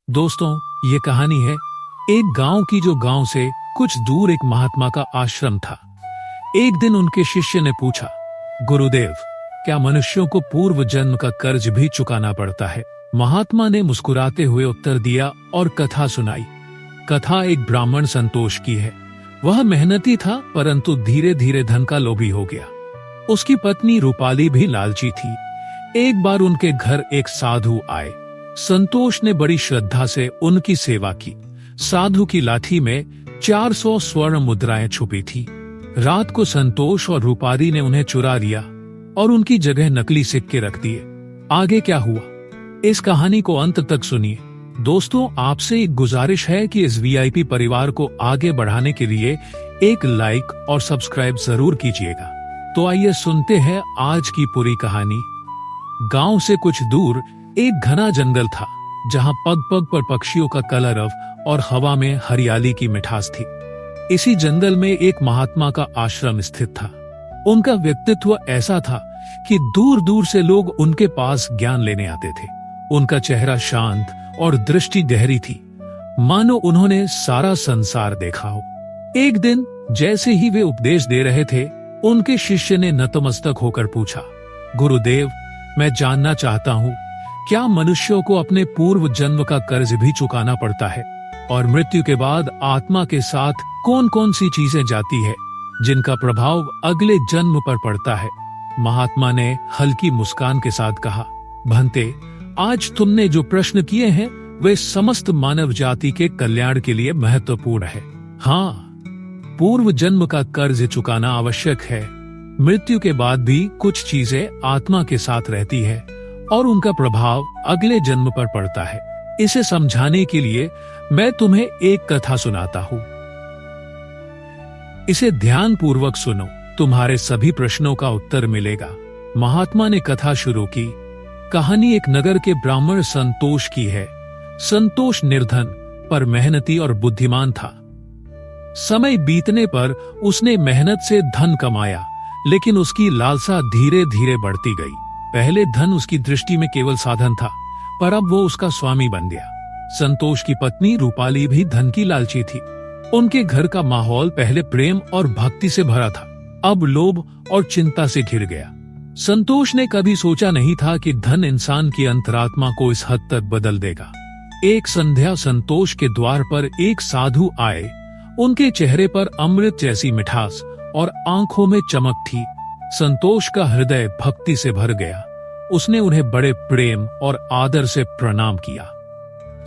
दोस्तों, ये कहानी है एक गांव की, जो गांव से कुछ दूर एक महात्मा का आश्रम था। एक दिन उनके शिष्य ने पूछा, गुरुदेव, क्या मनुष्यों को पूर्व जन्म का कर्ज भी चुकाना पड़ता है? महात्मा ने मुस्कुराते हुए उत्तर दिया और कथा सुनाई। कथा एक ब्राह्मण संतोष की है। वह मेहनती था, परंतु धीरे धीरे धन का लोभी हो गया। उसकी पत्नी रूपाली भी लालची थी। एक बार उनके घर एक साधु आए। संतोष ने बड़ी श्रद्धा से उनकी सेवा की। साधु की लाठी में 400 स्वर्ण मुद्राएं छुपी थी। रात को संतोष और रूपाली ने उन्हें चुरा लिया और उनकी जगह नकली सिक्के रख दिए। आगे क्या हुआ, इस कहानी को अंत तक सुनिए। दोस्तों, आपसे एक गुजारिश है कि इस वीआईपी परिवार को आगे बढ़ाने के लिए एक लाइक और सब्सक्राइब जरूर कीजिएगा। तो आइए सुनते हैं आज की पूरी कहानी। गांव से कुछ दूर एक घना जंगल था, जहां पग पग पर पक्षियों का कलरव और हवा में हरियाली की मिठास थी। इसी जंगल में एक महात्मा का आश्रम स्थित था। उनका व्यक्तित्व ऐसा था कि दूर दूर से लोग उनके पास ज्ञान लेने आते थे। उनका चेहरा शांत और दृष्टि गहरी थी, मानो उन्होंने सारा संसार देखा हो। एक दिन जैसे ही वे उपदेश दे रहे थे, उनके शिष्य ने नतमस्तक होकर पूछा, गुरुदेव, मैं जानना चाहता हूँ, क्या मनुष्यों को अपने पूर्व जन्म का कर्ज भी चुकाना पड़ता है? और मृत्यु के बाद आत्मा के साथ कौन कौन सी चीजें जाती है, जिनका प्रभाव अगले जन्म पर पड़ता है? महात्मा ने हल्की मुस्कान के साथ कहा, भंते, आज तुमने जो प्रश्न किए हैं वे समस्त मानव जाति के कल्याण के लिए महत्वपूर्ण है। हाँ, पूर्व जन्म का कर्ज चुकाना आवश्यक है। मृत्यु के बाद भी कुछ चीजें आत्मा के साथ रहती है और उनका प्रभाव अगले जन्म पर पड़ता है। इसे समझाने के लिए मैं तुम्हें एक कथा सुनाता हूँ। इसे ध्यान पूर्वक सुनो, तुम्हारे सभी प्रश्नों का उत्तर मिलेगा। महात्मा ने कथा शुरू की। कहानी एक नगर के ब्राह्मण संतोष की है। संतोष निर्धन पर मेहनती और बुद्धिमान था। समय बीतने पर उसने मेहनत से धन कमाया, लेकिन उसकी लालसा धीरे धीरे बढ़ती गई। पहले धन उसकी दृष्टि में केवल साधन था, पर अब वो उसका स्वामी बन गया। संतोष की पत्नी रूपाली भी धन की लालची थी। उनके घर का माहौल पहले प्रेम और भक्ति से भरा था, अब लोभ और चिंता से घिर गया। संतोष ने कभी सोचा नहीं था कि धन इंसान की अंतरात्मा को इस हद तक बदल देगा। एक संध्या संतोष के द्वार पर एक साधु आए। उनके चेहरे पर अमृत जैसी मिठास और आंखों में चमक थी। संतोष का हृदय भक्ति से भर गया। उसने उन्हें बड़े प्रेम और आदर से प्रणाम किया।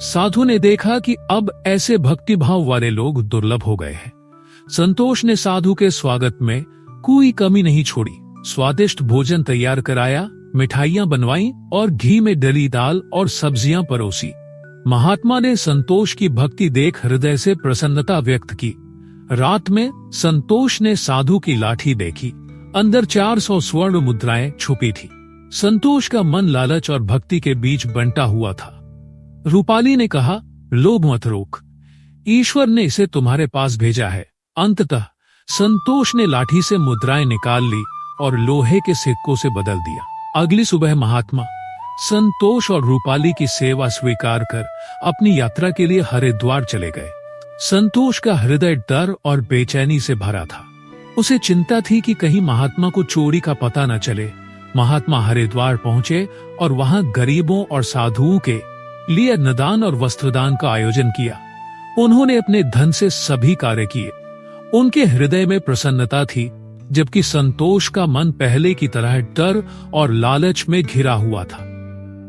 साधु ने देखा कि अब ऐसे भक्तिभाव वाले लोग दुर्लभ हो गए हैं। संतोष ने साधु के स्वागत में कोई कमी नहीं छोड़ी। स्वादिष्ट भोजन तैयार कराया, मिठाइयां बनवाई और घी में डली दाल और सब्जियां परोसी। महात्मा ने संतोष की भक्ति देख हृदय से प्रसन्नता व्यक्त की। रात में संतोष ने साधु की लाठी देखी। अंदर 400 स्वर्ण मुद्राएं छुपी थी। संतोष का मन लालच और भक्ति के बीच बंटा हुआ था। रूपाली ने कहा, लोभ मत रोक, ईश्वर ने इसे तुम्हारे पास भेजा है। अंततः संतोष ने लाठी से मुद्राएं निकाल ली और लोहे के सिक्कों से बदल दिया। अगली सुबह महात्मा संतोष और रूपाली की सेवा स्वीकार कर अपनी यात्रा के लिए हरिद्वार चले गए। संतोष का हृदय डर और बेचैनी से भरा था। उसे चिंता थी कि कहीं महात्मा को चोरी का पता न चले। महात्मा हरिद्वार पहुंचे और वहां गरीबों और साधुओं के लिए अन्नदान और वस्त्रदान का आयोजन किया। उन्होंने अपने धन से सभी कार्य किए। उनके हृदय में प्रसन्नता थी, जबकि संतोष का मन पहले की तरह डर और लालच में घिरा हुआ था।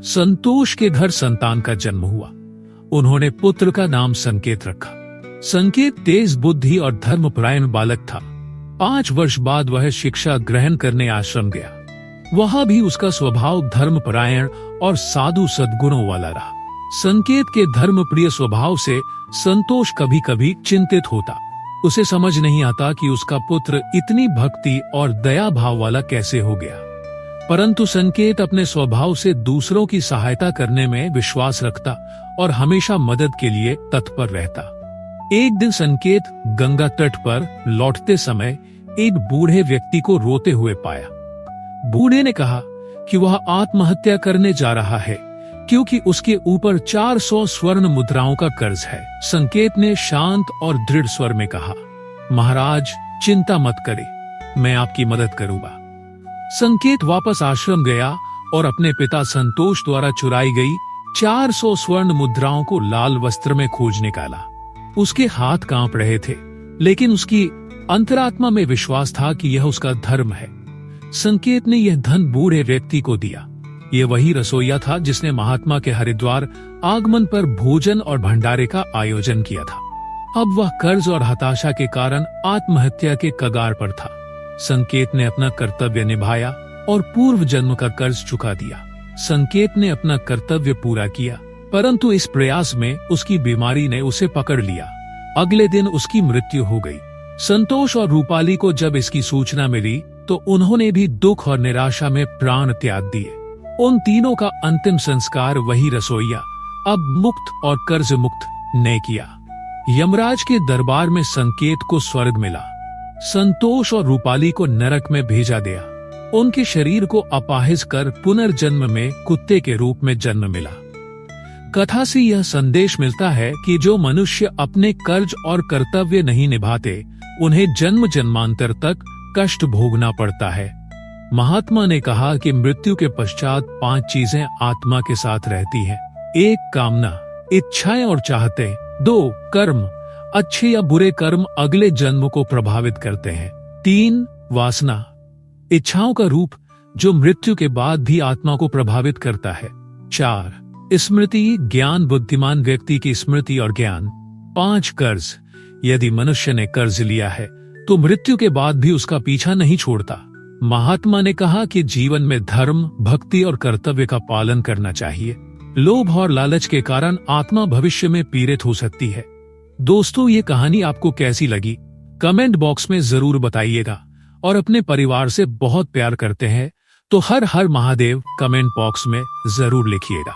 संतोष के घर संतान का जन्म हुआ। उन्होंने पुत्र का नाम संकेत रखा। संकेत तेज बुद्धि और धर्मपरायण बालक था। 5 वर्ष बाद वह शिक्षा ग्रहण करने आश्रम गया। वहां भी उसका स्वभाव धर्मपरायण और साधु सद्गुणों वाला रहा। संकेत के धर्मप्रिय स्वभाव से संतोष कभी कभी चिंतित होता। उसे समझ नहीं आता कि उसका पुत्र इतनी भक्ति और दया भाव वाला कैसे हो गया। परंतु संकेत अपने स्वभाव से दूसरों की सहायता करने में विश्वास रखता और हमेशा मदद के लिए तत्पर रहता। एक दिन संकेत गंगा तट पर लौटते समय एक बूढ़े व्यक्ति को रोते हुए पाया। बूढ़े ने कहा कि वह आत्महत्या करने जा रहा है, क्योंकि उसके ऊपर 400 स्वर्ण मुद्राओं का कर्ज है। संकेत ने शांत और दृढ़ स्वर में कहा, महाराज चिंता मत करें, मैं आपकी मदद करूंगा। संकेत वापस आश्रम गया और अपने पिता संतोष द्वारा चुराई गई 400 स्वर्ण मुद्राओं को लाल वस्त्र में खोज निकाला। उसके हाथ कांप रहे थे, लेकिन उसकी अंतरात्मा में विश्वास था कि यह उसका धर्म है। संकेत ने यह धन बूढ़े व्यक्ति को दिया। यह वही रसोइया था जिसने महात्मा के हरिद्वार आगमन पर भोजन और भंडारे का आयोजन किया था। अब वह कर्ज और हताशा के कारण आत्महत्या के कगार पर था। संकेत ने अपना कर्तव्य निभाया और पूर्व जन्म का कर्ज चुका दिया। संकेत ने अपना कर्तव्य पूरा किया, परंतु इस प्रयास में उसकी बीमारी ने उसे पकड़ लिया। अगले दिन उसकी मृत्यु हो गई। संतोष और रूपाली को जब इसकी सूचना मिली तो उन्होंने भी दुख और निराशा में प्राण त्याग दिए। उन तीनों का अंतिम संस्कार वही रसोइया, अब मुक्त और कर्ज मुक्त, ने किया। यमराज के दरबार में संकेत को स्वर्ग मिला, संतोष और रूपाली को नरक में भेजा गया। उनके शरीर को अपाहिज कर पुनर्जन्म में कुत्ते के रूप में जन्म मिला। कथा से यह संदेश मिलता है कि जो मनुष्य अपने कर्ज और कर्तव्य नहीं निभाते, उन्हें जन्म जन्मांतर तक कष्ट भोगना पड़ता है। महात्मा ने कहा कि मृत्यु के पश्चात 5 चीजें आत्मा के साथ रहती हैं। 1 कामना, इच्छाएं और चाहते। 2 कर्म, अच्छे या बुरे कर्म अगले जन्म को प्रभावित करते हैं। 3 वासना, इच्छाओं का रूप जो मृत्यु के बाद भी आत्मा को प्रभावित करता है। 4 स्मृति, ज्ञान, बुद्धिमान व्यक्ति की स्मृति और ज्ञान। 5 कर्ज, यदि मनुष्य ने कर्ज लिया है तो मृत्यु के बाद भी उसका पीछा नहीं छोड़ता। महात्मा ने कहा कि जीवन में धर्म, भक्ति और कर्तव्य का पालन करना चाहिए। लोभ और लालच के कारण आत्मा भविष्य में पीड़ित हो सकती है। दोस्तों, ये कहानी आपको कैसी लगी कमेंट बॉक्स में जरूर बताइएगा, और अपने परिवार से बहुत प्यार करते हैं तो हर हर महादेव कमेंट बॉक्स में जरूर लिखिएगा।